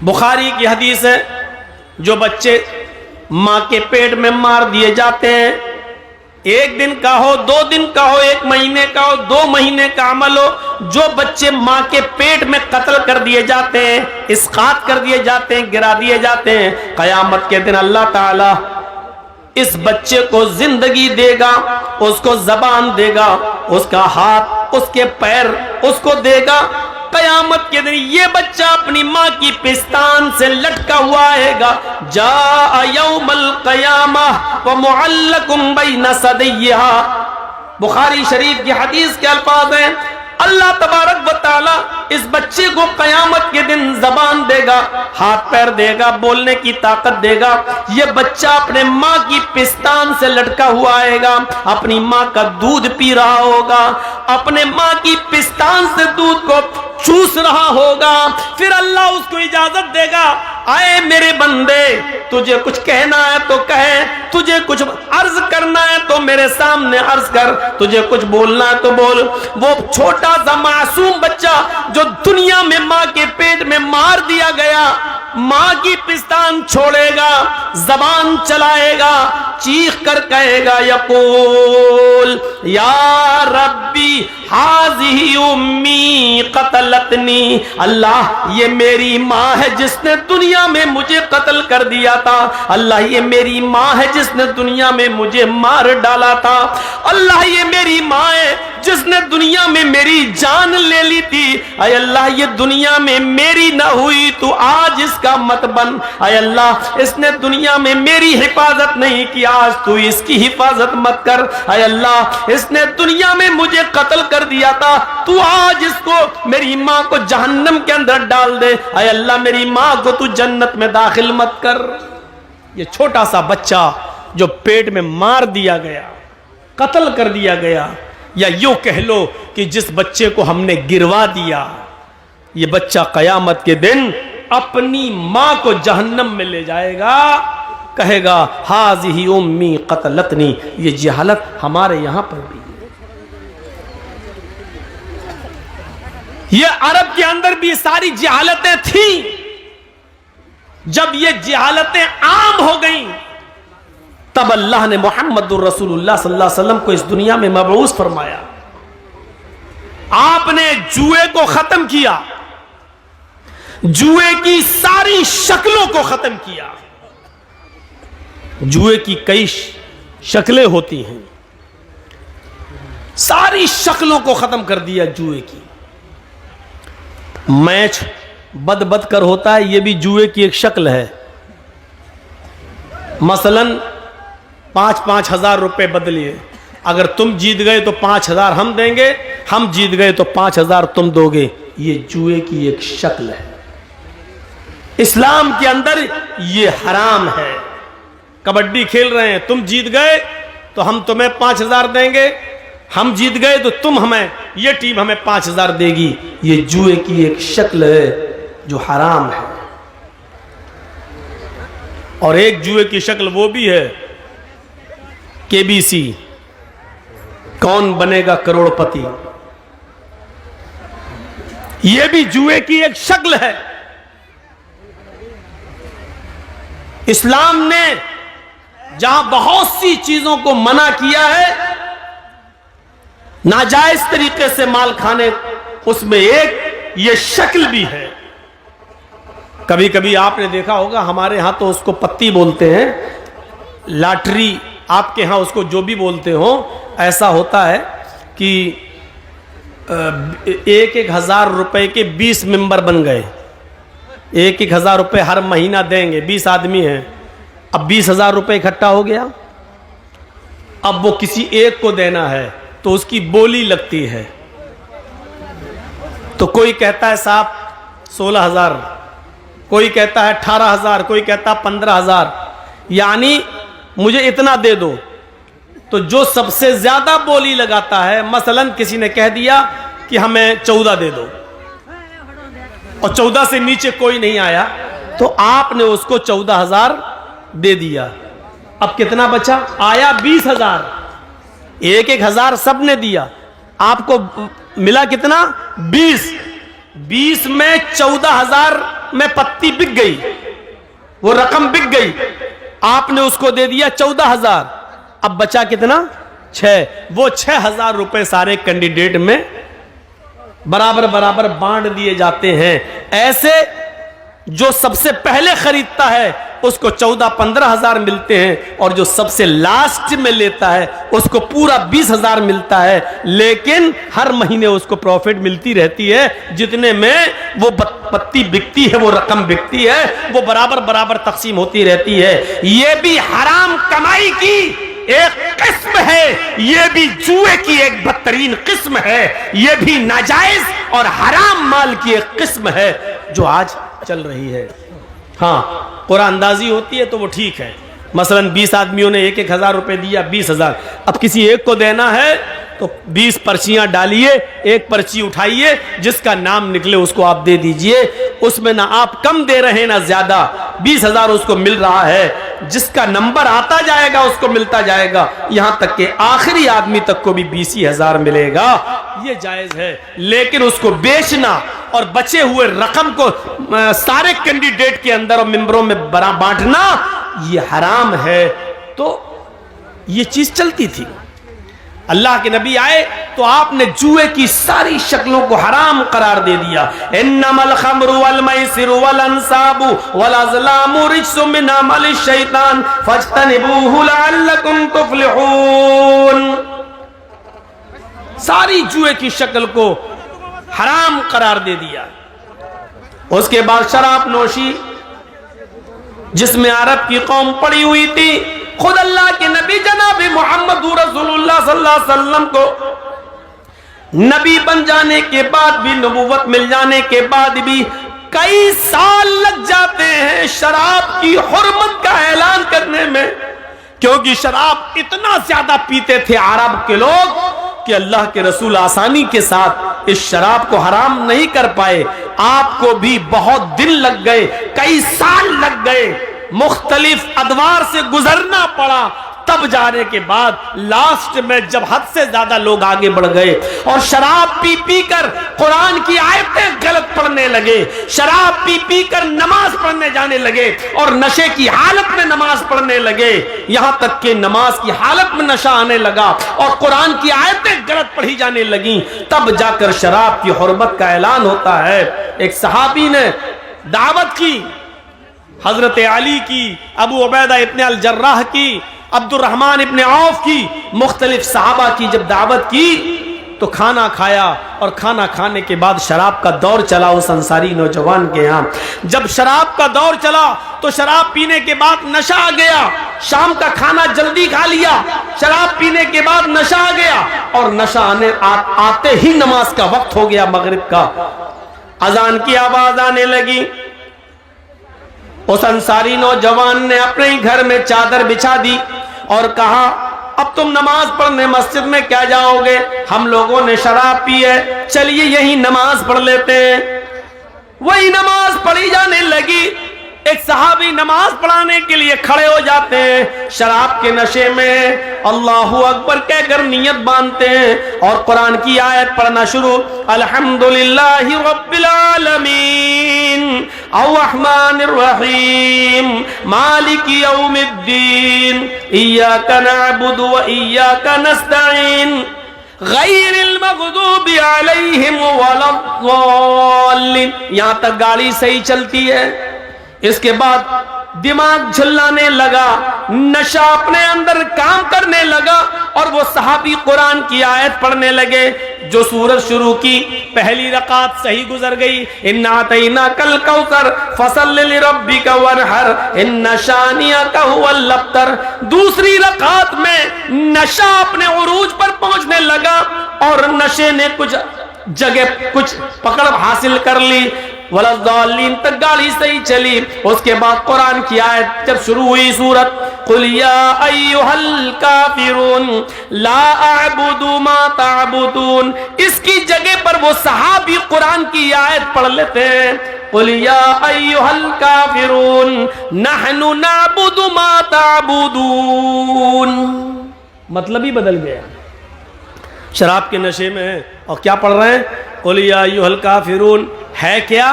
بخاری کی حدیث ہے، جو بچے ماں کے پیٹ میں مار دیے جاتے ہیں، 1 دن کا ہو، 2 دن کا ہو، 1 مہینے کا ہو، 2 مہینے کا عمل ہو، جو بچے ماں کے پیٹ میں قتل کر دیے جاتے ہیں، اسقاط کر دیے جاتے ہیں، گرا دیے جاتے ہیں، قیامت کے دن اللہ تعالی اس بچے کو زندگی دے گا، اس کو زبان دے گا، اس کا ہاتھ، اس کے پیر اس کو دے گا۔ قیامت کے دن یہ بچہ اپنی ماں کی پستان سے لٹکا ہوا آئے گا۔ جاء یوم القیامہ ومعلق بین ثدیہا، بخاری شریف کی حدیث کے الفاظ ہیں، اللہ تبارک و تعالی اس بچے کو قیامت کے دن زبان دے گا، ہاتھ پیر دے گا، بولنے کی طاقت دے گا۔ یہ بچہ اپنے ماں کی پستان سے لٹکا ہوا آئے گا، اپنی ماں کا دودھ پی رہا ہوگا، اپنے ماں کی پستان سے دودھ کو چوس رہا ہوگا۔ پھر اللہ اس کو اجازت دے گا، آئے میرے بندے، تجھے کچھ کہنا ہے تو کہے، تجھے کچھ عرض کرنا ہے تو میرے سامنے عرض کر، تجھے کچھ بولنا ہے تو بول۔ وہ چھوٹا سا معصوم بچہ جو دنیا میں ماں کے پیٹ میں مار دیا گیا، ماں کی پستان چھوڑے گا، زبان چلائے گا، چیخ کر کہے گا، یقول یا ربی ہذہ امی قتلتنی، اللہ یہ میری ماں ہے جس نے دنیا میں مجھے قتل کر دیا تھا، اللہ یہ میری ماں ہے جس نے دنیا میں مجھے مار ڈالا تھا، اللہ یہ میری ماں ہے جس نے دنیا میں میری جان لے لی تھی، اے اللہ یہ دنیا میں میری نہ ہوئی تو آج اس کا مت بن، اے اللہ اس نے دنیا میں میری حفاظت نہیں کی، آج تو اس کی حفاظت مت کر، اے اللہ اس نے دنیا میں مجھے قتل کر دیا تھا، تو آج اس کو میری ماں کو جہنم کے اندر ڈال دے، اے اللہ میری ماں کو تو جنت میں داخل مت کر۔ یہ چھوٹا سا بچہ جو پیٹ میں مار دیا گیا، قتل کر دیا گیا، یا یوں کہہ لو کہ جس بچے کو ہم نے گروا دیا، یہ بچہ قیامت کے دن اپنی ماں کو جہنم میں لے جائے گا، کہے گا ہذہ امی قتلتنی۔ یہ جہالت ہمارے یہاں پر بھی ہے، یہ عرب کے اندر بھی ساری جہالتیں تھیں، جب یہ جہالتیں عام ہو گئیں تب اللہ نے محمد الرسول اللہ صلی اللہ علیہ وسلم کو اس دنیا میں مبعوث فرمایا۔ آپ نے جوئے کو ختم کیا، جوئے کی ساری شکلوں کو ختم کیا۔ جوئے کی کئی شکلیں ہوتی ہیں، ساری شکلوں کو ختم کر دیا جوئے کی۔ میچ بد کر ہوتا ہے، یہ بھی جوئے کی ایک شکل ہے۔ مثلاً 5-5 ہزار روپے بدلیے، اگر تم جیت گئے تو 5 ہزار ہم دیں گے، ہم جیت گئے تو 5 ہزار تم دو گے، یہ جوئے کی ایک شکل ہے۔ اسلام کے اندر یہ حرام ہے۔ کبڈی کھیل رہے ہیں، تم جیت گئے تو ہم تمہیں 5 ہزار دیں گے، ہم جیت گئے تو تم ہمیں، یہ ٹیم ہمیں 5 ہزار دے گی، یہ جوئے کی ایک شکل ہے جو حرام ہے۔ اور ایک جوئے کی شکل وہ بھی ہے، KBC، کون بنے گا کروڑ پتی، یہ بھی جوئے کی ایک شکل ہے۔ اسلام نے جہاں بہت سی چیزوں کو منع کیا ہے ناجائز طریقے سے مال کھانے، اس میں ایک یہ شکل بھی ہے۔ کبھی کبھی آپ نے دیکھا ہوگا، ہمارے ہاں تو اس کو پتی بولتے ہیں، لاٹری، آپ کے ہاں اس کو جو بھی بولتے ہوں، ایسا ہوتا ہے کہ 1,000 روپے کے 20 ممبر بن گئے، 1,000 روپے ہر مہینہ دیں گے، 20 آدمی ہیں، اب 20,000 روپے اکٹھا ہو گیا، اب وہ کسی ایک کو دینا ہے تو اس کی بولی لگتی ہے، تو کوئی کہتا ہے صاحب 16,000، کوئی کہتا ہے 18,000، کوئی کہتا ہے 15,000، یعنی مجھے اتنا دے دو۔ تو جو سب سے زیادہ بولی لگاتا ہے، مثلا کسی نے کہہ دیا کہ ہمیں 14 دے دو، اور 14 سے نیچے کوئی نہیں آیا، تو آپ نے اس کو 14,000 دے دیا۔ اب کتنا بچا؟ آیا 20,000، 1,000 سب نے دیا، آپ کو ملا کتنا؟ 20۔ 20 میں 14,000 میں پتی بک گئی، وہ رقم بک گئی، آپ نے اس کو دے دیا 14,000، اب بچا کتنا؟ 6۔ وہ 6,000 روپے سارے کینڈیڈیٹ میں برابر برابر بانٹ دیے جاتے ہیں۔ ایسے جو سب سے پہلے خریدتا ہے اس کو 14-15,000 ملتے ہیں، اور جو سب سے لاسٹ میں لیتا ہے اس کو پورا 20,000 ملتا ہے، لیکن ہر مہینے اس کو پروفٹ ملتی رہتی ہے، جتنے میں وہ پتی بکتی ہے، وہ رقم بکتی ہے، وہ برابر برابر تقسیم ہوتی رہتی ہے۔ یہ بھی حرام کمائی کی ایک قسم ہے، یہ بھی جوئے کی ایک بدترین قسم ہے، یہ بھی ناجائز اور حرام مال کی ایک قسم ہے جو آج چل رہی ہے۔ ہاں قرآن اندازی ہوتی ہے تو وہ ٹھیک ہے، مثلا 20 آدمیوں نے 1,000 روپے دیا، 20,000، اب کسی ایک کو دینا ہے تو 20 پرچیاں ڈالیے، ایک پرچی اٹھائیے، جس کا نام نکلے اس کو آپ دے دیجئے، اس میں نہ آپ کم دے رہے نہ زیادہ، 20,000 اس کو مل رہا ہے، جس کا نمبر آتا جائے گا اس کو ملتا جائے گا، یہاں تک کہ آخری آدمی تک کو بھی 20,000 ملے گا، یہ جائز ہے۔ لیکن اس کو بیچنا اور بچے ہوئے رقم کو سارے کینڈیڈیٹ کے اندر اور ممبروں میں بانٹنا یہ حرام ہے۔ تو یہ چیز چلتی تھی، اللہ کے نبی آئے تو آپ نے جوئے کی ساری شکلوں کو حرام قرار دے دیا۔ انما الخمر والمیسر والانصاب والازلام رجس من عمل الشیطان فاجتنبوه لعلکم تفلحون، ساری جوئے کی شکل کو حرام قرار دے دیا۔ اس کے بعد شراب نوشی، جس میں عرب کی قوم پڑی ہوئی تھی، خود اللہ کے نبی جناب محمد رسول اللہ صلی اللہ علیہ وسلم کو نبی بن جانے کے بعد بھی، نبوت مل جانے کے بعد بھی کئی سال لگ جاتے ہیں شراب کی حرمت کا اعلان کرنے میں، کیونکہ شراب اتنا زیادہ پیتے تھے عرب کے لوگ کہ اللہ کے رسول آسانی کے ساتھ اس شراب کو حرام نہیں کر پائے۔ آپ کو بھی بہت دن لگ گئے، کئی سال لگ گئے، مختلف ادوار سے گزرنا پڑا، تب جانے کے بعد لاسٹ میں جب حد سے زیادہ لوگ آگے بڑھ گئے اور شراب پی پی کر قرآن کی آیتیں غلط پڑھنے لگے، شراب پی پی کر نماز پڑھنے جانے لگے اور نشے کی حالت میں نماز پڑھنے لگے، یہاں تک کہ نماز کی حالت میں نشہ آنے لگا اور قرآن کی آیتیں غلط پڑھی جانے لگیں، تب جا کر شراب کی حرمت کا اعلان ہوتا ہے۔ ایک صحابی نے دعوت کی، حضرت علی کی، ابو عبیدہ ابن الجراح کی، عبد الرحمن ابن عوف کی، مختلف صحابہ کی جب دعوت کی تو کھانا کھایا، اور کھانا کھانے کے بعد شراب کا دور چلا اس انصاری نوجوان کے ہاں۔ جب شراب کا دور چلا تو شراب پینے کے بعد نشہ آ گیا، شام کا کھانا جلدی کھا لیا، شراب پینے کے بعد نشہ آ گیا، اور نشہ آتے ہی نماز کا وقت ہو گیا، مغرب کا، اذان کی آواز آنے لگی۔ اس انصاری نوجوان نے اپنے ہی گھر میں چادر بچھا دی اور کہا اب تم نماز پڑھنے مسجد میں کیا جاؤ گے؟ ہم لوگوں نے شراب پی ہے، چلیے یہی نماز پڑھ لیتے ہیں۔ وہی نماز پڑھی جانے لگی، ایک صحابی نماز پڑھانے کے لیے کھڑے ہو جاتے ہیں، شراب کے نشے میں اللہ اکبر کہہ کر نیت باندھتے ہیں اور قرآن کی آیت پڑھنا شروع، الحمدللہ رب العالمین الرحمن الرحیم مالک یوم الدین ایاک نعبد و ایاک نستعین غیر المغضوب علیہم ولا الضالین۔ یہاں تک گاڑی صحیح چلتی ہے، اس کے بعد دماغ جھلانے لگا، نشہ اپنے اندر کام کرنے لگا، اور وہ صحابی قرآن کی آیت پڑھنے لگے۔ جو سورت شروع کی، پہلی رکعت صحیح گزر گئی، اِنَّا أَعْطَيْنَاكَ الْكَوْثَرَ فَصَلِّ لِرَبِّكَ وَانْحَرْ إِنَّ شَانِئَكَ هُوَ الْأَبْتَرُ۔ دوسری رکعت میں نشہ اپنے عروج پر پہنچنے لگا اور نشے نے کچھ جگہ کچھ پکڑ حاصل کر لی، وَلَضَّالِّينَ تک گاڑی صحیح چلی۔ اس کے بعد قرآن کی آیت جب شروع ہوئی سورت، قُلْ يَا أَيُّهَا الْكَافِرُونَ لَا أَعْبُدُ مَا تَعْبُدُونَ، اس کی جگہ پر وہ صحابی قرآن کی آیت پڑھ لیتے ہیں، قُلْ يَا أَيُّهَا الْكَافِرُونَ نَحْنُ نَعْبُدُ مَا تَعْبُدُونَ، مطلب ہی بدل گیا۔ شراب کے نشے میں ہیں اور کیا پڑھ رہے ہیں؟ قل یا ایھا الکافرون ہے کیا؟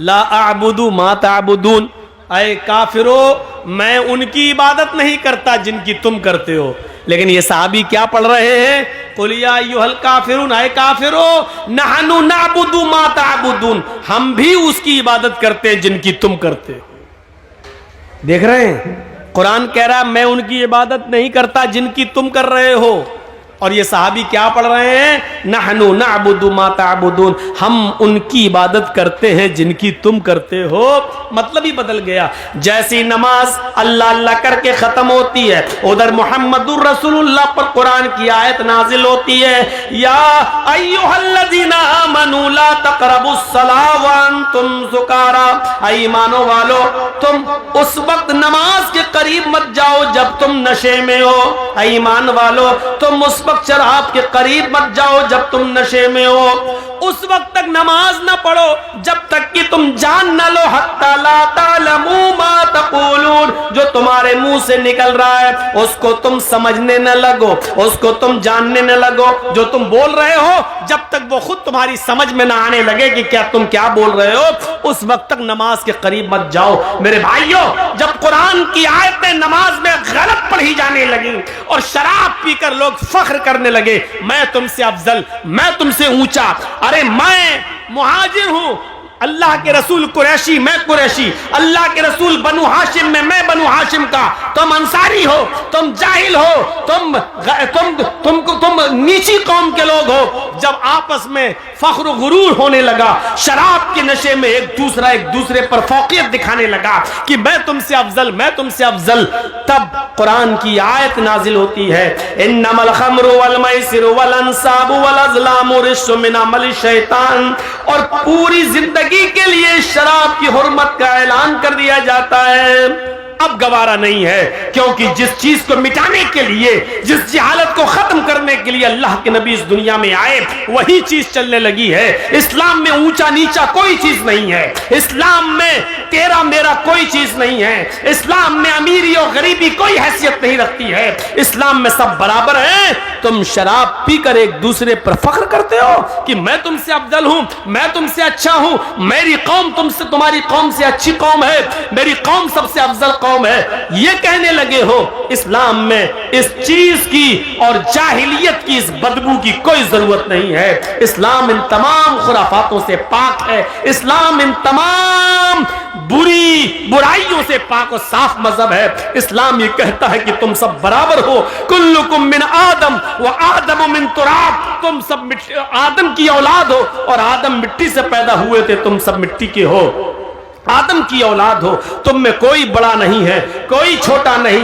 لا اعبد ما تعبدون، اے کافرو میں ان کی عبادت نہیں کرتا جن کی تم کرتے ہو۔ لیکن یہ صحابی کیا پڑھ رہے ہیں؟ قل یا ایھا الکافرون، اے کافرو نحن نعبد ما تعبدون، ہم بھی اس کی عبادت کرتے ہیں جن کی تم کرتے ہو۔ دیکھ رہے ہیں قرآن کہہ رہا ہے میں ان کی عبادت نہیں کرتا جن کی تم کر رہے ہو، اور یہ صحابی کیا پڑھ رہے ہیں؟ نحن نعبد ما تعبدون، ہم ان کی عبادت کرتے ہیں جن کی تم کرتے ہو۔ مطلب ہی بدل گیا۔ جیسی نماز اللہ اللہ کر کے ختم ہوتی ہے، ادھر محمد الرسول اللہ پر قرآن کی آیت نازل ہوتی ہے، یا ایھا الذین آمنوا لا تقربوا الصلاۃ وانتم سکارا، اے ایمانو والو تم اس وقت نماز کے قریب مت جاؤ جب تم نشے میں ہو، اے ایمان والو تم اس وقت شراب کے قریب مت جاؤ جب تم نشے میں ہو، اس وقت تک نماز نہ پڑھو جب تک کہ تم جان نہ لو حتی لا تعلموا ما تقولون، جو تمہارے منہ سے نکل رہا ہے اس کو تم سمجھنے نہ لگو، اس کو تم جاننے نہ لگو، جو تم بول رہے ہو جب تک وہ خود تمہاری سمجھ میں نہ آنے لگے کہ کیا تم کیا بول رہے ہو اس وقت تک نماز کے قریب مت جاؤ۔ میرے بھائیوں جب قرآن کی آیتیں نماز میں غلط پڑھی جانے لگی اور شراب پی کر لوگ فخر کرنے لگے میں تم سے افضل، میں تم سے اونچا، ارے میں مہاجر ہوں، اللہ کے رسول قریشی میں قریشی، اللہ کے رسول بنو ہاشم میں بنو ہاشم کا، تم انصاری ہو، تم جاہل ہو، تم نیچی قوم کے لوگ ہو، جب آپس میں فخر و غرور ہونے لگا، شراب کے نشے میں ایک دوسرے پر فوقیت دکھانے لگا کہ میں تم سے افضل، میں تم سے افضل، تب قرآن کی آیت نازل ہوتی ہے انما الخمر والمیسر والانصاب والازلام رجس من عمل الشیطان، اور پوری زندگی کے لیے شراب کی حرمت کا اعلان کر دیا جاتا ہے۔ اب گوارا نہیں ہے، کیونکہ جس چیز کو مٹانے کے لیے، جس جہالت کو ختم کرنے کے لیے اللہ کے نبی اس دنیا میں آئے وہی چیز چلنے لگی ہے۔ اسلام میں اونچا نیچا کوئی چیز نہیں ہے، اسلام میں تیرا میرا کوئی چیز نہیں ہے، اسلام میں امیری اور غریبی کوئی حیثیت نہیں رکھتی ہے، اسلام میں سب برابر ہیں۔ تم شراب پی کر ایک دوسرے پر فخر کرتے ہو کہ میں تم سے افضل ہوں، میں تم سے اچھا ہوں، میری قوم تمہاری قوم سے اچھی قوم ہے، میری قوم سب سے افضل قوم ہے، یہ کہنے لگے ہو۔ اسلام میں اس چیز کی اور جاہلیت کی اس بدبو کی کوئی ضرورت نہیں ہے۔ اسلام ان تمام خرافاتوں سے پاک ہے، اسلام ان تمام برائیوں سے پاک و صاف مذہب ہے۔ اسلام یہ کہتا ہے کہ تم سب برابر ہو، کلکم من آدم و آدم من تراب، تم سب آدم کی اولاد ہو اور آدم مٹی سے پیدا ہوئے تھے، تم سب مٹی کے ہو، آدم کی اولاد ہو، تم میں کوئی بڑا نہیں ہے، کوئی چھوٹا نہیں۔